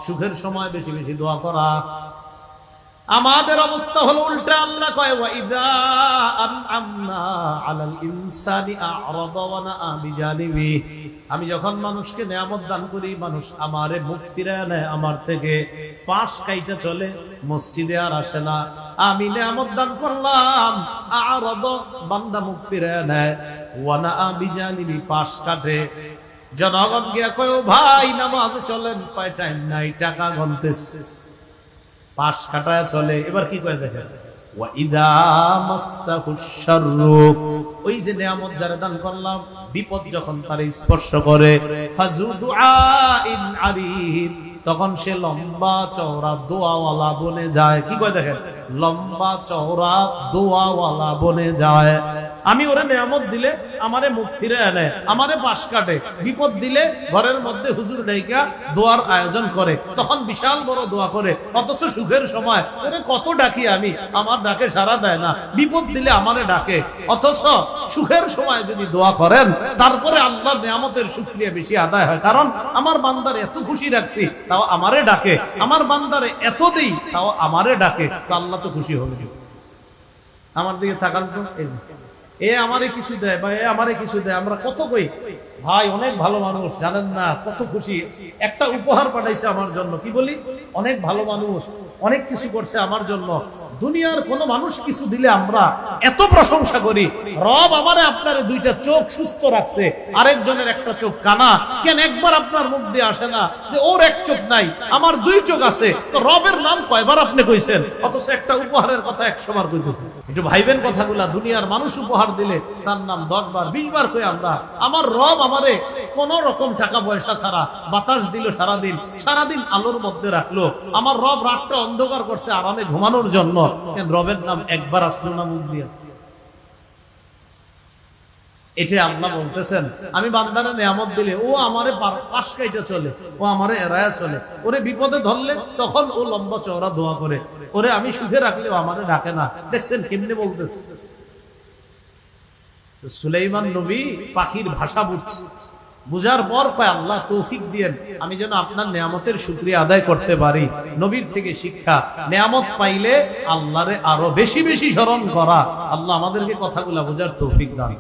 সুখের সময় বেশি বেশি দোয়া করা। আমাদের অবস্থা হলো উল্টা। আল্লাহ কয় ওয়াইদা আনআমনা আলাল ইনসানি আ'রাদা ওয়া নাআ বিজানিবি। আমি যখন মানুষকে নিয়ামত দান করি, মানুষ আমারে মুখ ফিরায় নেয়, আমার থেকে পাশ কাইটা চলে, মসজিদে আর আসে না। আমি নিয়ামত দান করলাম, আ'রাদা বান্দা মুখ ফিরায় নেয়, ওয়া নাআ বিজানিবি পাশ কাটে। জনগণ গিয়া কয় ও ভাই নামাজে চলেন, কয় টাইম নাই, টাকা গনতেছে, পাশ কাটায় চলে। এবার কি করে দেখেন, ওয়াইদা মাসসাহুশ শাররু, ওই যে নিয়ামত যারা দান করলাম, বিপদ যখন তারে স্পর্শ করে, ফাজু দুআইন আরিদ, তখন সে লম্বা চওড়া দোয়াওয়ালা বনে যায়। কি করে দেখেন, লম্বা চওড়া দোয়াওয়ালা বনে যায়। আমি ওরে নিয়ামত দিলে আমারে মুখ ফিরে আনে, আমারে পাশ কাটে। বিপদ দিলে ঘরের মধ্যে হুজুর ডাইকা দোয়ার আয়োজন করে, তখন বিশাল বড় দোয়া করে। অথচ সুখের সময় ওরে কত ডাকি আমি, আমার ডাকে সাড়া দেয় না। বিপদ দিলে আমারে ডাকে। অথচ সুখের সময় যদি দোয়া করেন, তারপরে আল্লাহর নিয়ামতের শুকরিয়া বেশি আদায় হয়। কারণ আমার বান্দারে এত খুশি রাখছি, তাও আমারে ডাকে। আমার বান্দারে এত দেই, তাও আমারে ডাকে। তো আল্লাহ তো খুশি হবে। আমার দিকে তাকান তো, এ আমারে কিছু দেয় বা এ আমারে কিছু দেয়, আমরা কত কই ভাই অনেক ভালো মানুষ, জানেন না কত খুশি, একটা উপহার পাঠাইছে আমার জন্য। কি বলি, অনেক ভালো মানুষ, অনেক কিছু করছে আমার জন্য। দুনিয়ার কোন মানুষ কিছু দিলে আমরা এত প্রশংসা করি। রব আমারে আপনারে দুইটা চোখ সুস্থ রাখছে, আরেকজনের একটা চোখ কানা, কেন একবার আপনার মুখ দিয়ে আসে না যে ওর এক চোখ নাই, আমার দুই চোখ আছে? তো রবের নাম কয়বার আপনি কইছেন, অথচ একটা উপহারের কথা 100 বার কইতেছেন। একটু ভাইবেন কথাগুলা। দুনিয়ার মানুষ উপহার দিলে তার নাম 10 বার 20 বার কই আমরা। আমার রব আমারে কোন রকম টাকা পয়সা ছাড়া বাতাস দিল, সারাদিন আলোর মধ্যে রাখলো। আমার রব রাতটা অন্ধকার করছে আরামে ঘুমানোর জন্য, কেন রবের নাম একবার আসলো না মুখ দিয়ে? এটা আল্লাহ বলতেছেন, আমি বান্দারে নিয়ামত দিলে ও আমারে পাশ কাইটা চলে, ও আমারে এড়ায়া চলে। ওরে বিপদে ধরলে তখন ও লম্বা চওড়া দোয়া করে। ওরে আমি সুখে রাখলেও আমারে ডাকে না। দেখছেন কেমনে বলতেছে। সুলাইমান নবী পাখির ভাষা বুঝছে, বুঝার পর কয় আল্লাহ তৌফিক দিয়েন, আমি যেন আপনার নিয়ামতের শুকরিয়া আদায় করতে পারি। নবীর থেকে শিক্ষা, নিয়ামত পাইলে আল্লাহরে আরো বেশি বেশি স্মরণ করা। আল্লাহ আমাদেরকে কথাগুলা বোঝার তৌফিক দান।